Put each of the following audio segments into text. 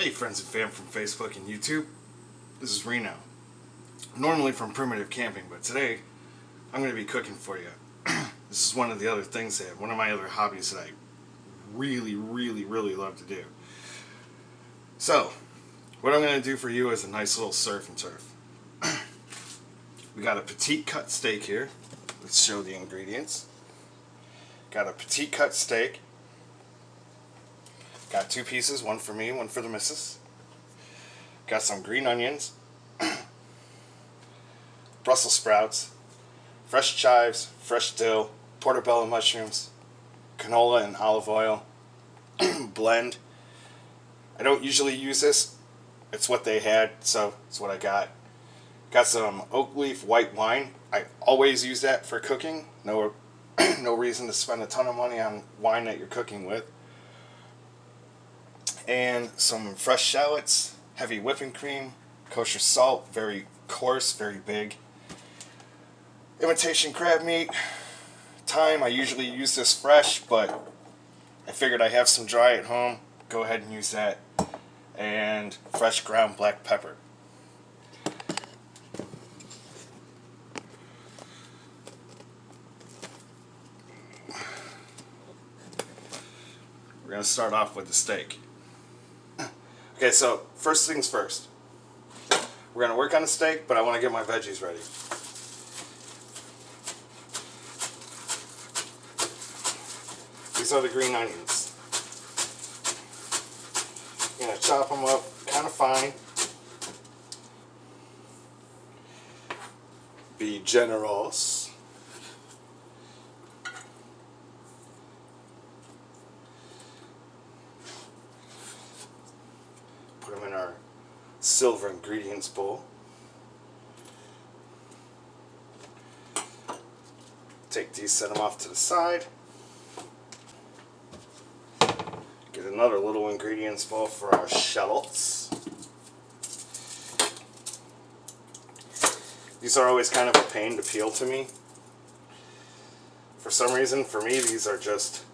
Hey friends and fam from Facebook and YouTube, this is Reno. Normally from Primitive Camping, but today I'm going to be cooking for you. This is one of the other things one of my other hobbies that I really love to do. So, what I'm going to do for you is a nice little surf and turf. We got a petite cut steak here. Let's show the ingredients. Got a petite cut steak. Got 2 pieces, one for me, one for the missus. Got some green onions, Brussels sprouts, fresh chives, fresh dill, portobello mushrooms, canola and olive oil, blend. I don't usually use this. It's what they had, so it's what I got. Got some oak leaf white wine. I always use that for cooking. No reason to spend a ton of money on wine that you're cooking with. And some fresh shallots, heavy whipping cream, kosher salt, very coarse, very big. Imitation crab meat, thyme. I usually use this fresh, but I figured I have some dry at home. Go ahead and use that. And fresh ground black pepper. We're going to start off with the steak. Okay, so first things first. We're going to work on the steak, but I want to get my veggies ready. These are the green onions. I'm going to chop them up kind of fine. Be generous. Put them in our silver ingredients bowl. Take these, set them off to the side. Get another little ingredients bowl for our shallots. These are always kind of a pain to peel to me. For some reason, for me, these are just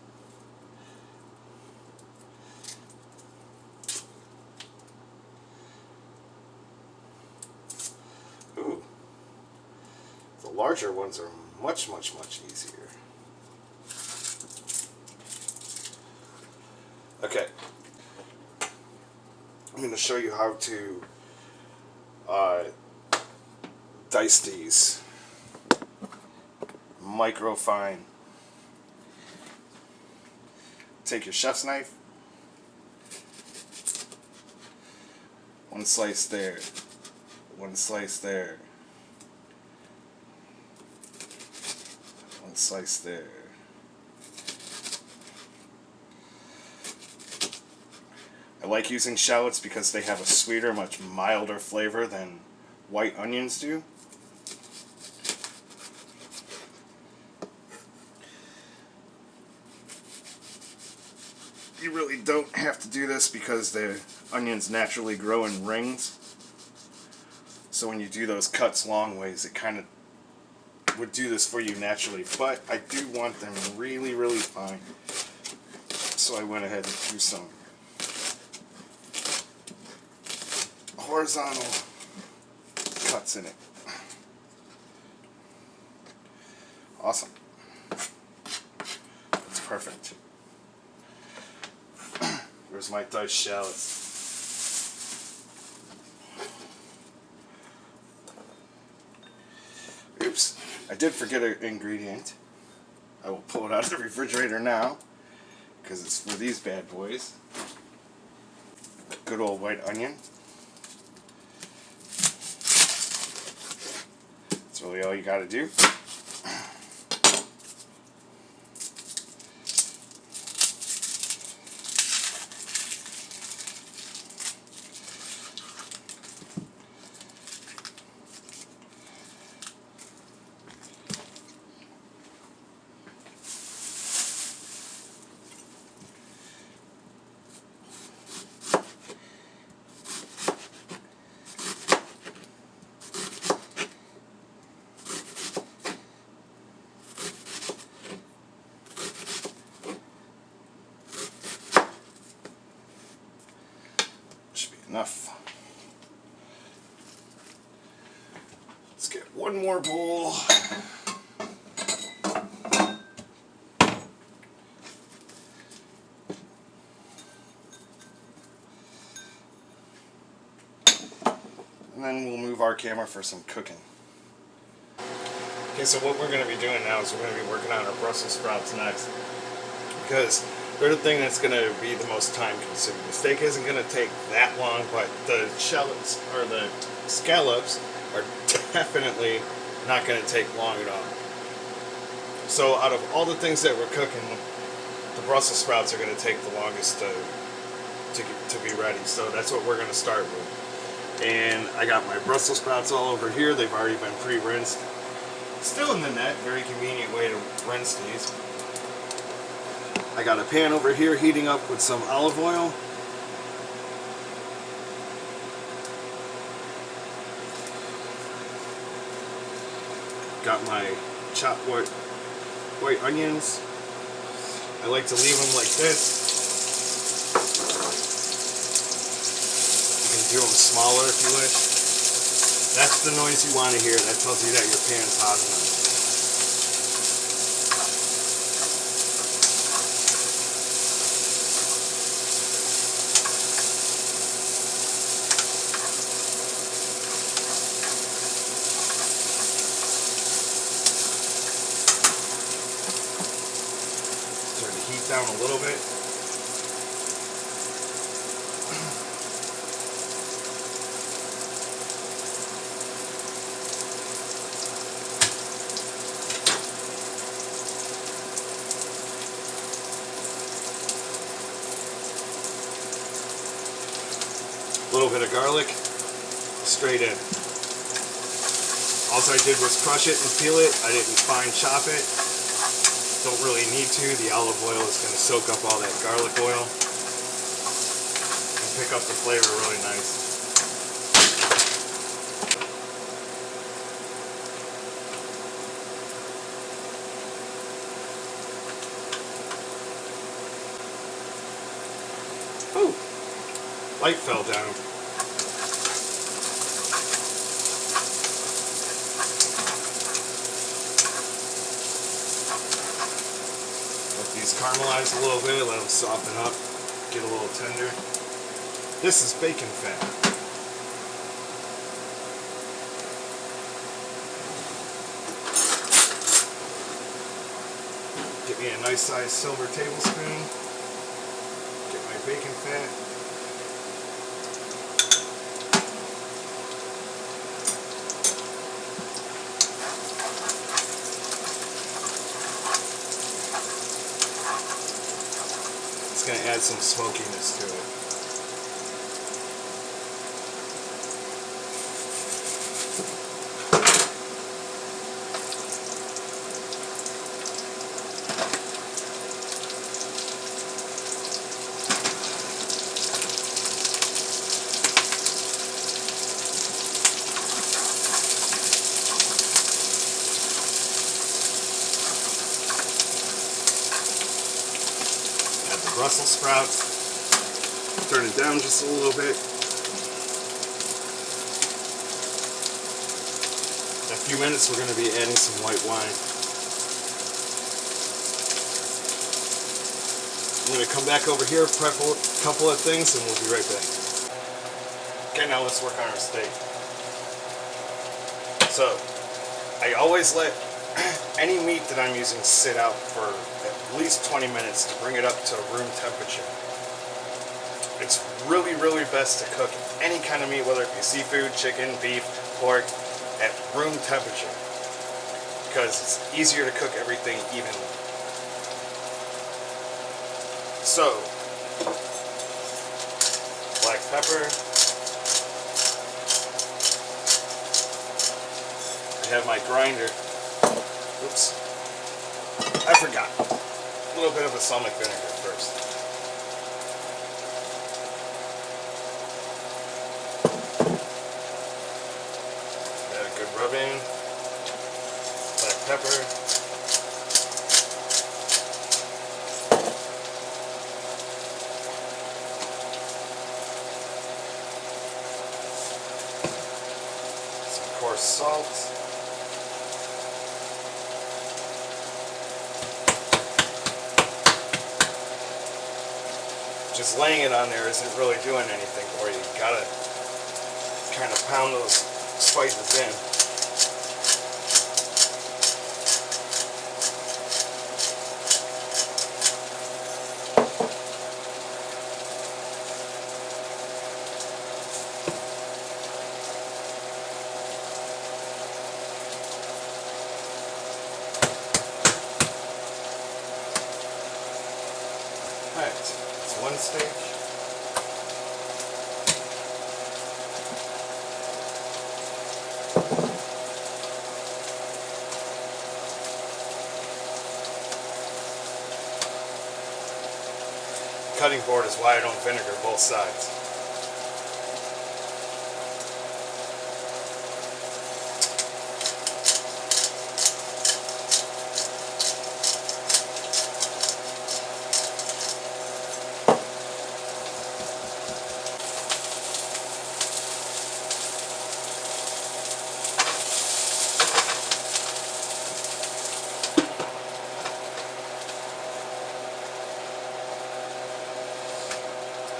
the larger ones are much easier. Okay, I'm going to show you how to dice these micro fine. Take your chef's knife, one slice there, one slice there, one slice there. I like using shallots because they have a sweeter, much milder flavor than white onions do. You really don't have to do this because the onions naturally grow in rings. So when you do those cuts long ways, it kind of would do this for you naturally. But I do want them really fine. So I went ahead and threw some horizontal cuts in it. Awesome. That's perfect. Here's my diced shallots. Oops, I did forget an ingredient. I will pull it out of the refrigerator now because it's for these bad boys. Good old white onion. That's really all you gotta do. Enough. Let's get one more bowl. And then we'll move our camera for some cooking. Okay, so what we're going to be doing now is we're going to be working on our Brussels sprouts next, because they're the thing that's going to be the most time consuming. The steak isn't going to take that long, but the shallots or the scallops are definitely not going to take long at all. So out of all the things that we're cooking, the Brussels sprouts are going to take the longest to be ready. So that's what we're going to start with. And I got my Brussels sprouts all over here. They've already been pre-rinsed. Still in the net, very convenient way to rinse these. I got a pan over here heating up with some olive oil. Got my chopped white onions. I like to leave them like this. You can do them smaller if you wish. That's the noise you want to hear. That tells you that your pan's hot enough. Turn the heat down a little bit. A little bit of garlic, straight in. All I did was crush it and peel it. I didn't fine chop it. Don't really need to. The olive oil is going to soak up all that garlic oil and pick up the flavor really nice. Ooh, light fell down. Caramelize a little bit, let them soften up, get a little tender. This is bacon fat. Get me a nice sized silver tablespoon. Get my bacon fat. Going to add some smokiness to it. Brussels sprouts, turn it down just a little bit. In a few minutes we're going to be adding some white wine. I'm going to come back over here, prep a couple of things, and we'll be right back. Okay, now let's work on our steak. So, I always let any meat that I'm using sit out for at least 20 minutes to bring it up to room temperature. It's really, really best to cook any kind of meat, whether it be seafood, chicken, beef, pork, at room temperature, because it's easier to cook everything evenly. So, black pepper. I have my grinder. Oops, I forgot. A little bit of balsamic vinegar first. Got a good rub in. Black pepper. more salt. Just laying it on there isn't really doing anything for you. You gotta kind of pound those spices in. Alright, that's one steak. Cutting board is why I don't vinegar both sides.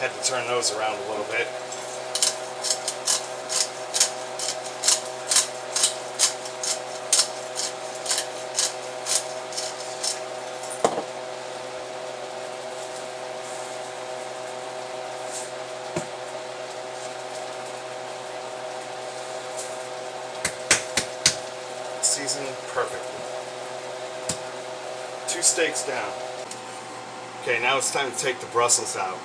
Had to turn those around a little bit. Seasoned perfectly. 2 steaks down. Okay, now it's time to take the brussels out.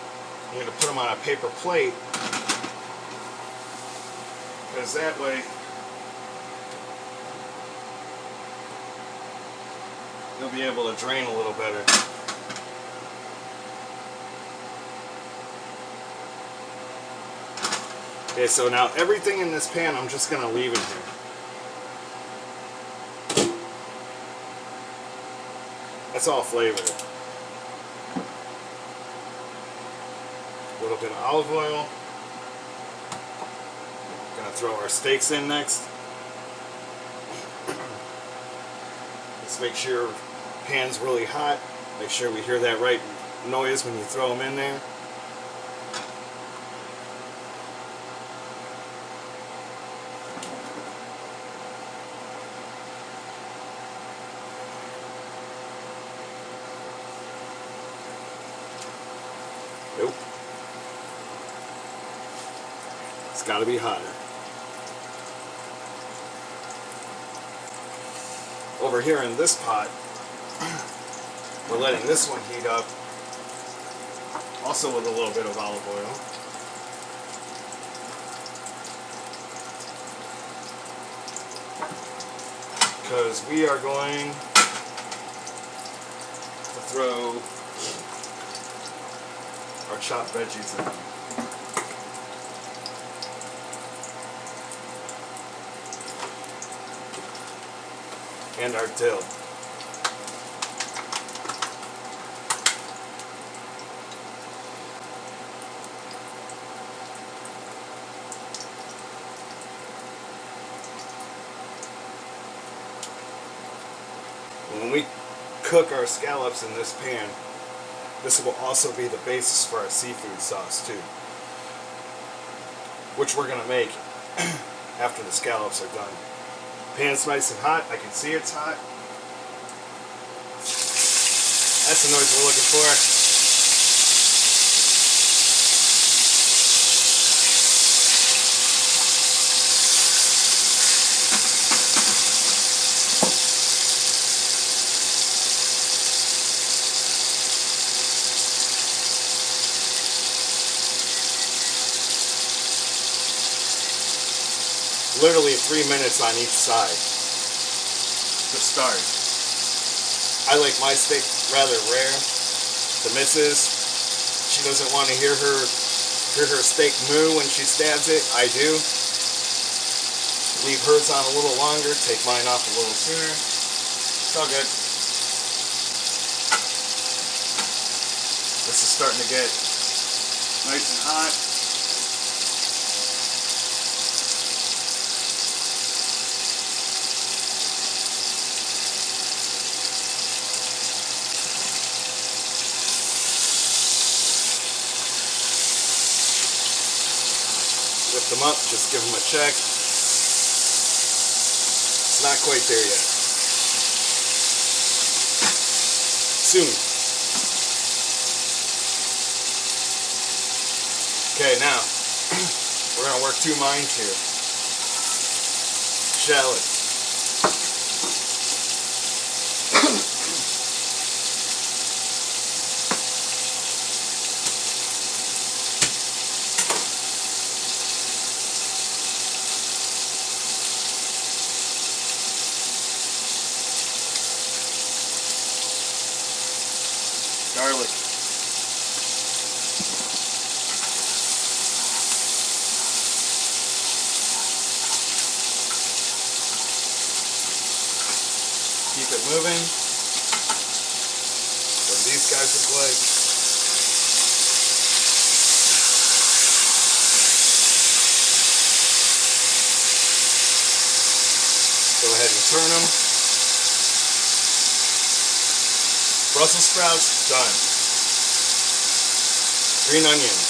I'm going to put them on a paper plate because that way you'll be able to drain a little better. Okay, so now everything in this pan I'm just going to leave in here. That's all flavor. A little bit of olive oil. Gonna throw our steaks in next. Let's make sure pan's really hot. Make sure we hear that right noise when you throw them in there. Nope. It's got to be hotter. Over here in this pot, we're letting this one heat up, also with a little bit of olive oil. Because we are going to throw our chopped veggies in. And our dill. When we cook our scallops in this pan, this will also be the basis for our seafood sauce too, which we're going to make after the scallops are done. Pan's nice and hot. I can see it's hot. That's the noise we're looking for. Literally 3 minutes on each side to start. I like my steak rather rare. The missus, she doesn't want to hear her steak moo when she stabs it. I do. Leave hers on a little longer, take mine off a little sooner. It's all good. This is starting to get nice and hot. Lift them up, just give them a check. It's not quite there yet. Soon. Okay, now we're gonna work two minds here. Shallot. Garlic. Keep it moving. What do these guys look like? Go ahead and turn them. Brussels sprouts, done. Green onions.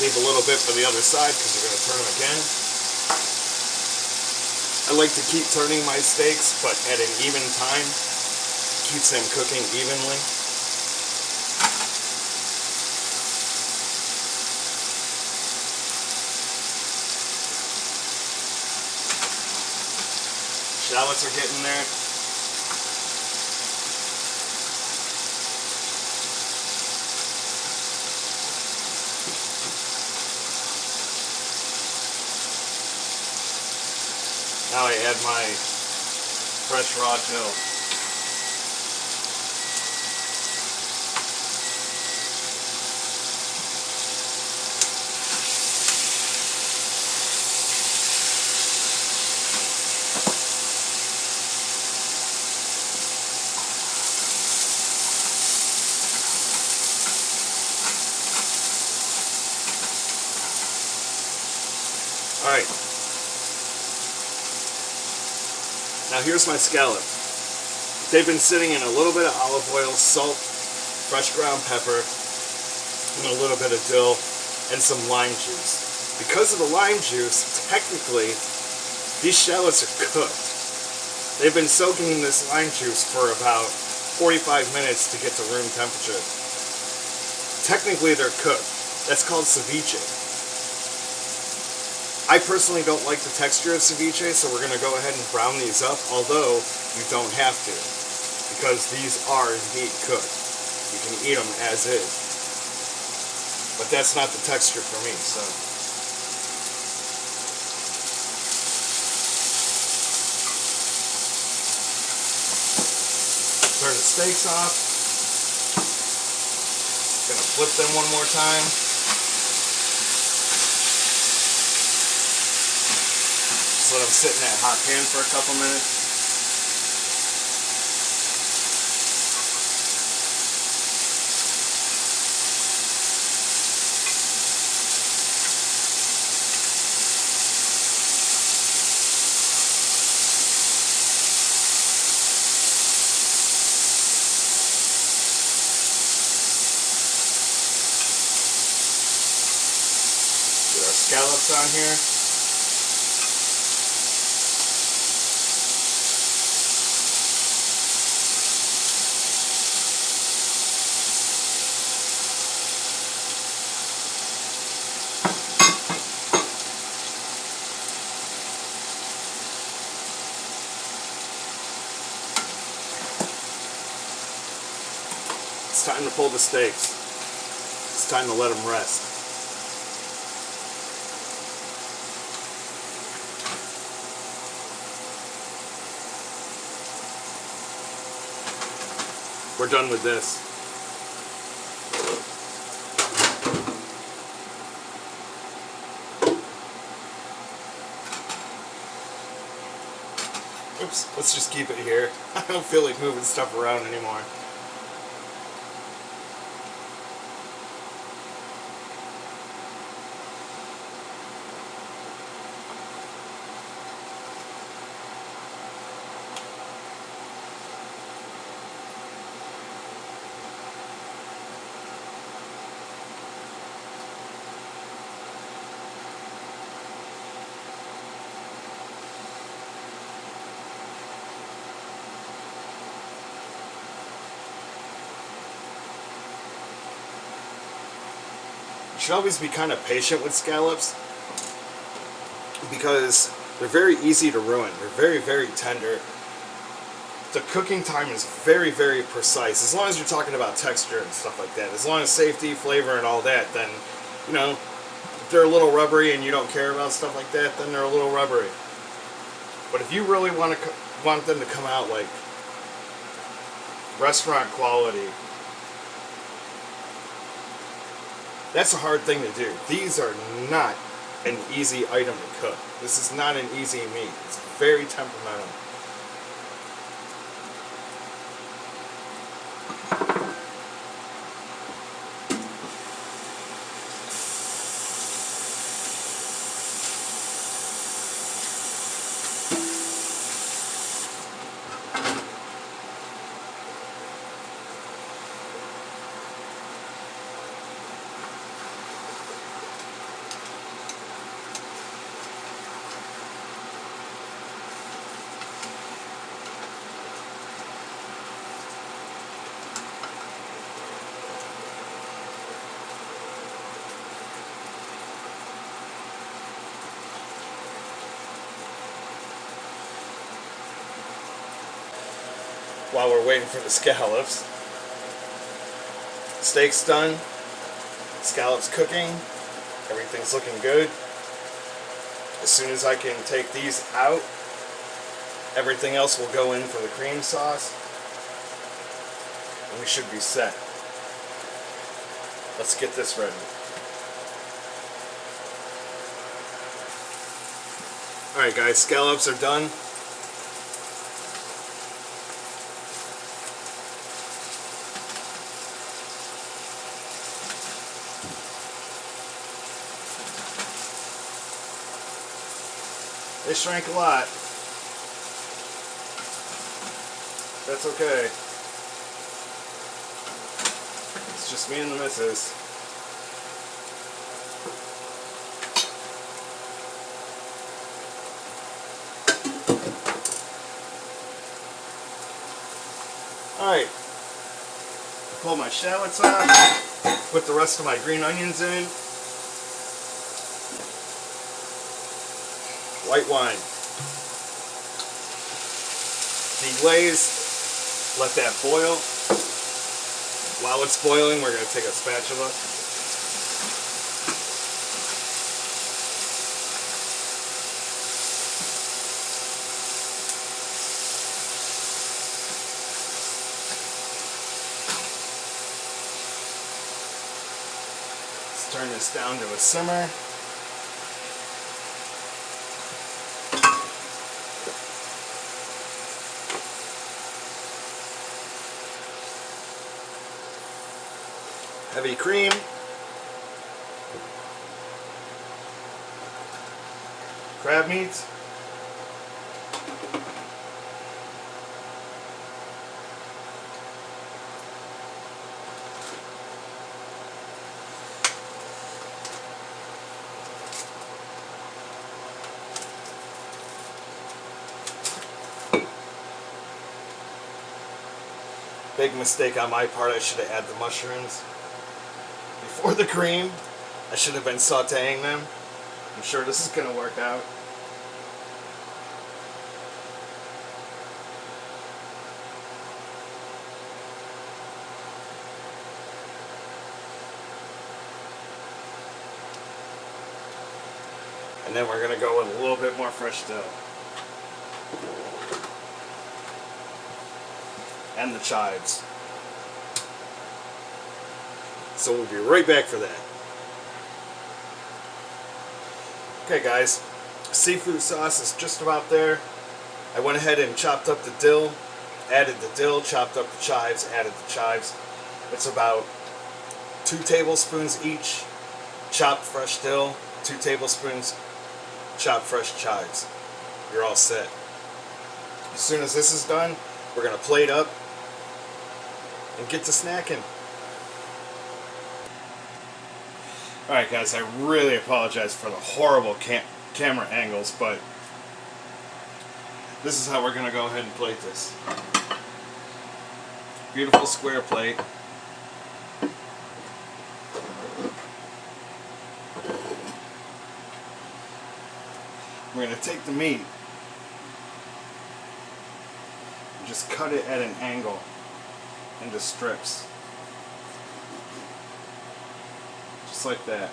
Leave a little bit for the other side because you're going to turn them again. I like to keep turning my steaks, but at an even time. Keeps them cooking evenly. Shallots are getting there. Now I add my fresh raw dill. All right. Now here's my scallop. They've been sitting in a little bit of olive oil, salt, fresh ground pepper, and a little bit of dill, and some lime juice. Because of the lime juice, technically, these shallots are cooked. They've been soaking in this lime juice for about 45 minutes to get to room temperature. Technically, they're cooked. That's called ceviche. I personally don't like the texture of ceviche, so we're going to go ahead and brown these up, although you don't have to, because these are indeed cooked. You can eat them as is. But that's not the texture for me, so. Turn the steaks off. Gonna flip them one more time. Let them sit in that hot pan for a couple minutes. Get our scallops on here. It's time to pull the steaks. It's time to let them rest. We're done with this. Oops, let's just keep it here. I don't feel like moving stuff around anymore. should always be kind of patient with scallops because they're very easy to ruin. They're very, very tender. The cooking time is very, very precise. As long as you're talking about texture and stuff like that. As long as safety, flavor, and all that, then, you know, if they're a little rubbery and you don't care about stuff like that, then they're a little rubbery. But if you really want them to come out like restaurant quality, that's a hard thing to do. These are not an easy item to cook. This is not an easy meat. It's very temperamental. While we're waiting for the scallops, steak's done, scallops cooking, everything's looking good. As soon as I can take these out, everything else will go in for the cream sauce, and we should be set. Let's get this ready. Alright guys, scallops are done. They shrank a lot. That's okay. It's just me and the missus. Alright. Pull my shallots off. Put the rest of my green onions in. White wine. Deglaze. Let that boil. While it's boiling, we're going to take a spatula. Let's turn this down to a simmer. Heavy cream, crab meat, big mistake on my part. I should have added the mushrooms before the cream. I should have been sauteing them. I'm sure this is going to work out. And then we're going to go with a little bit more fresh dill. And the chives. So we'll be right back for that. Okay guys, seafood sauce is just about there. I went ahead and chopped up the dill, added the dill, chopped up the chives, added the chives. It's about 2 tablespoons each chopped fresh dill, 2 tablespoons chopped fresh chives. You're all set. As soon as this is done, we're going to plate up and get to snacking. Alright guys, I really apologize for the horrible camera angles, but this is how we're going to go ahead and plate this. Beautiful square plate. take the meat and just cut it at an angle into strips. Just like that.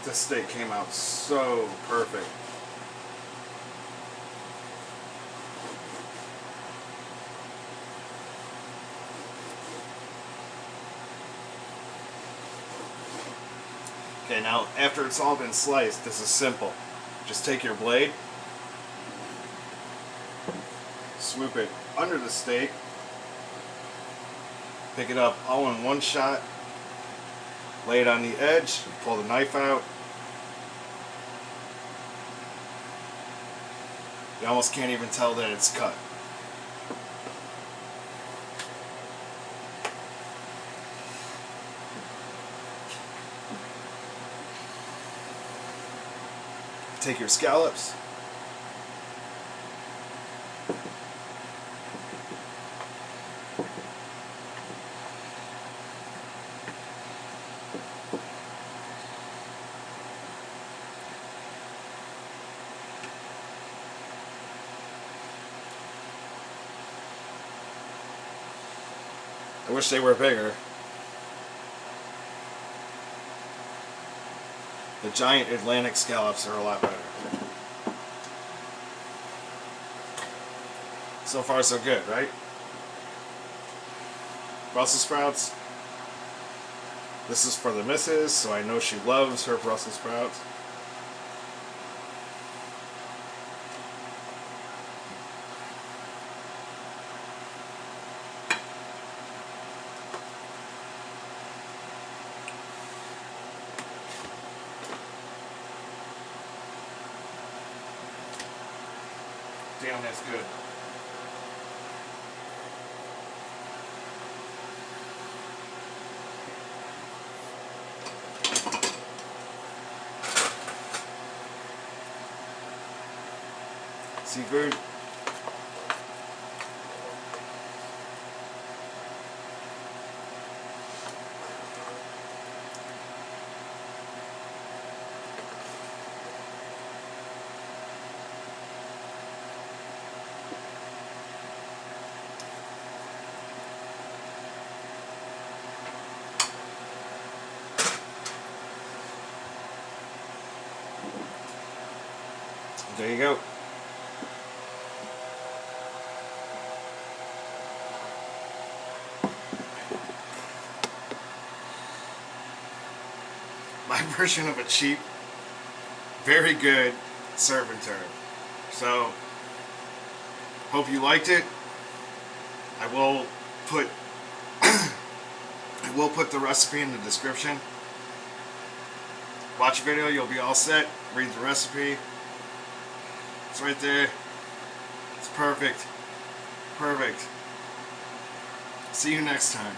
This steak came out so perfect. Okay, now after it's all been sliced, this is simple. Just take your blade, swoop it under the steak, pick it up all in one shot, lay it on the edge, pull the knife out. You almost can't even tell that it's cut. Take your scallops, I wish they were bigger. The giant Atlantic scallops are a lot better. So far so good, right? Brussels sprouts. This is for the missus, so I know she loves her Brussels sprouts. Damn, that's good. Seafood. There you go. My version of a cheap, very good serve and serve. So, hope you liked it. I will put the recipe in the description. Watch the video, you'll be all set. Read the recipe. It's right there. It's perfect. Perfect. See you next time.